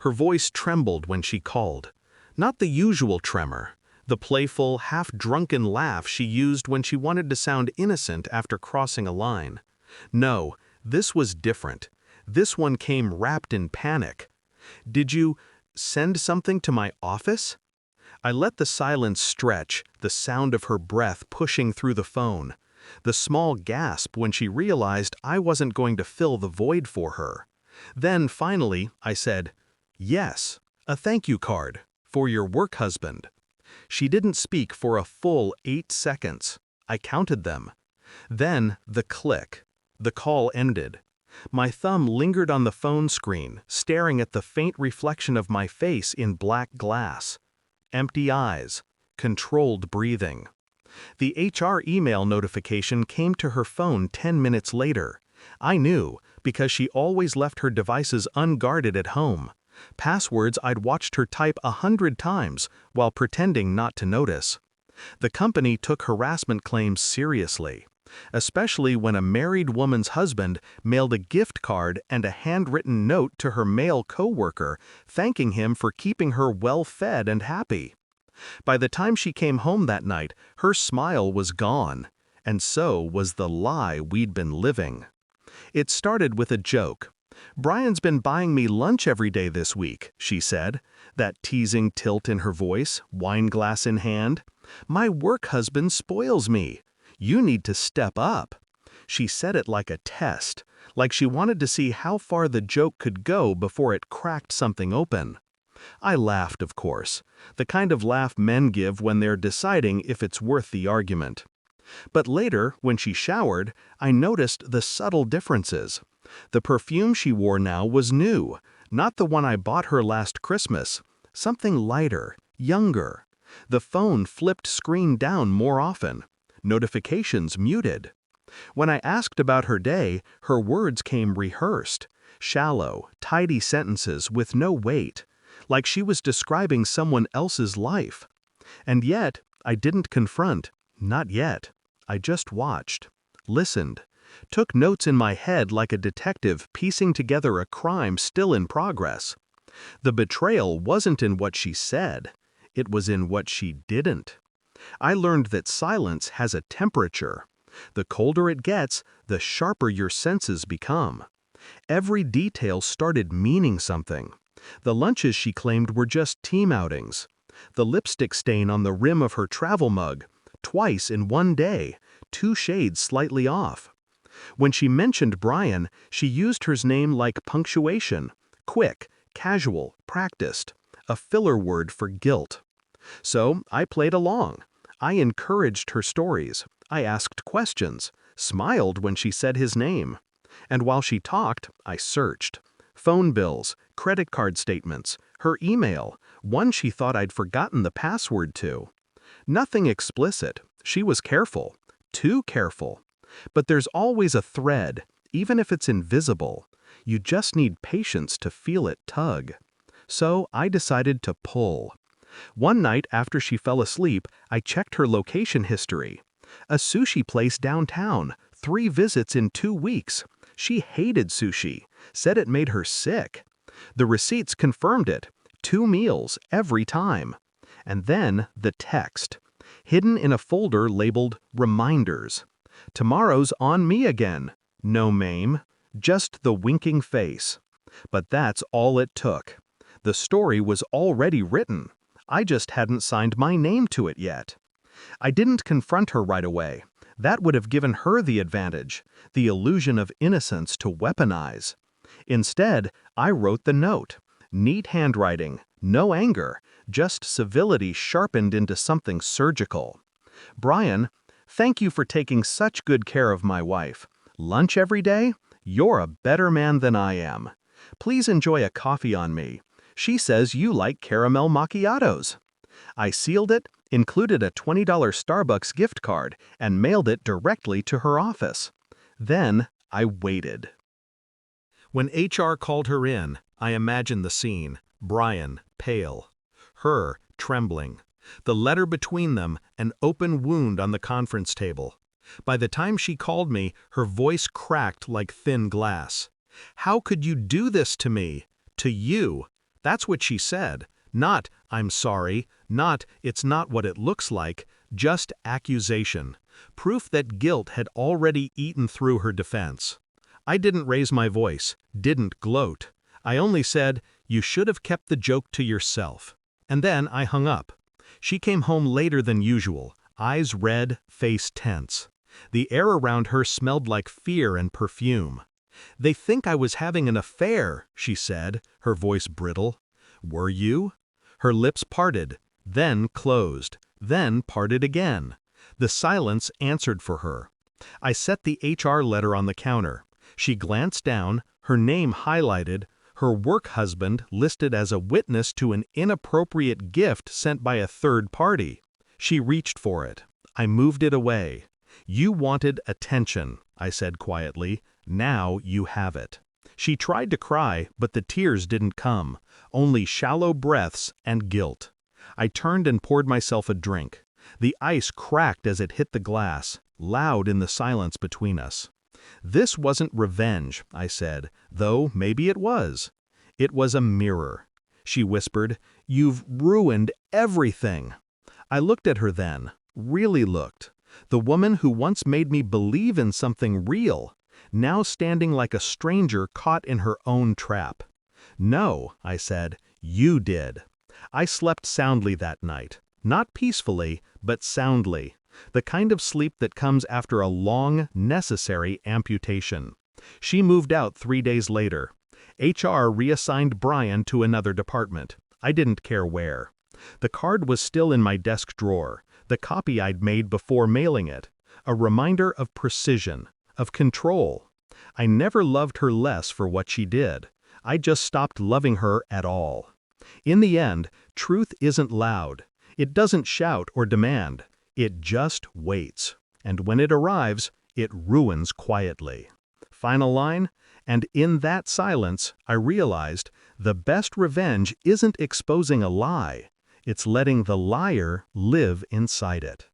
Her voice trembled when she called. Not the usual tremor, the playful, half-drunken laugh she used when she wanted to sound innocent after crossing a line. No, this was different. This one came wrapped in panic. "Did you send something to my office?" I let the silence stretch, the sound of her breath pushing through the phone. The small gasp when she realized I wasn't going to fill the void for her. Then, finally, I said, "Yes, a thank you card, for your work husband." She didn't speak for a full 8 seconds. I counted them. Then, the click. The call ended. My thumb lingered on the phone screen, staring at the faint reflection of my face in black glass. Empty eyes. Controlled breathing. The HR email notification came to her phone 10 minutes later. I knew, because she always left her devices unguarded at home. Passwords I'd watched her type 100 times while pretending not to notice. The company took harassment claims seriously, especially when a married woman's husband mailed a gift card and a handwritten note to her male coworker, thanking him for keeping her well-fed and happy. By the time she came home that night, her smile was gone, and so was the lie we'd been living. It started with a joke. "Brian's been buying me lunch every day this week," she said, that teasing tilt in her voice, wine glass in hand. "My work husband spoils me. You need to step up." She said it like a test, like she wanted to see how far the joke could go before it cracked something open. I laughed, of course, the kind of laugh men give when they're deciding if it's worth the argument. But later, when she showered, I noticed the subtle differences. The perfume she wore now was new, not the one I bought her last Christmas. Something lighter, younger. The phone flipped screen down more often. Notifications muted. When I asked about her day, her words came rehearsed. Shallow, tidy sentences with no weight. Like she was describing someone else's life. And yet, I didn't confront. Not yet. I just watched. Listened. Took notes in my head like a detective piecing together a crime still in progress. The betrayal wasn't in what she said. It was in what she didn't. I learned that silence has a temperature. The colder it gets, the sharper your senses become. Every detail started meaning something. The lunches she claimed were just team outings. The lipstick stain on the rim of her travel mug, twice in one day, 2 shades slightly off. When she mentioned Brian, she used his name like punctuation, quick, casual, practiced, a filler word for guilt. So I played along. I encouraged her stories. I asked questions, smiled when she said his name. And while she talked, I searched. Phone bills, credit card statements, her email, one she thought I'd forgotten the password to. Nothing explicit. She was careful. Too careful. But there's always a thread, even if it's invisible. You just need patience to feel it tug. So I decided to pull. One night after she fell asleep, I checked her location history. A sushi place downtown, 3 visits in 2 weeks. She hated sushi, said it made her sick. The receipts confirmed it, 2 meals every time. And then the text, hidden in a folder labeled Reminders. "Tomorrow's on me again." No meme, just the winking face. But that's all it took. The story was already written. I just hadn't signed my name to it yet. I didn't confront her right away. That would have given her the advantage, the illusion of innocence to weaponize. Instead, I wrote the note. Neat handwriting, no anger, just civility sharpened into something surgical. "Brian, thank you for taking such good care of my wife. Lunch every day? You're a better man than I am. Please enjoy a coffee on me. She says you like caramel macchiatos." I sealed it, included a $20 Starbucks gift card, and mailed it directly to her office. Then I waited. When HR called her in, I imagined the scene. Brian, pale. Her, trembling. The letter between them, an open wound on the conference table. By the time she called me, her voice cracked like thin glass. "How could you do this to me? To you? That's what she said. Not, "I'm sorry," not, "It's not what it looks like," just accusation. Proof that guilt had already eaten through her defense. I didn't raise my voice, didn't gloat. I only said, "You should have kept the joke to yourself." And then I hung up. She came home later than usual, eyes red, face tense. The air around her smelled like fear and perfume. "They think I was having an affair," she said, her voice brittle. "Were you?" Her lips parted, then closed, then parted again. The silence answered for her. I set the HR letter on the counter. She glanced down, her name highlighted, her work husband listed as a witness to an inappropriate gift sent by a third party. She reached for it. I moved it away. "You wanted attention," I said quietly. "Now you have it." She tried to cry, but the tears didn't come, only shallow breaths and guilt. I turned and poured myself a drink. The ice cracked as it hit the glass, loud in the silence between us. "This wasn't revenge," I said, though maybe it was. "It was a mirror." She whispered, "You've ruined everything." I looked at her then, really looked. The woman who once made me believe in something real, now standing like a stranger caught in her own trap. "No," I said, "you did." I slept soundly that night. Not peacefully, but soundly. The kind of sleep that comes after a long, necessary amputation. She moved out 3 days later. HR reassigned Brian to another department. I didn't care where. The card was still in my desk drawer, the copy I'd made before mailing it. A reminder of precision, of control. I never loved her less for what she did. I just stopped loving her at all. In the end, truth isn't loud. It doesn't shout or demand. It just waits. And when it arrives, it ruins quietly. Final line, and in that silence, I realized the best revenge isn't exposing a lie. It's letting the liar live inside it.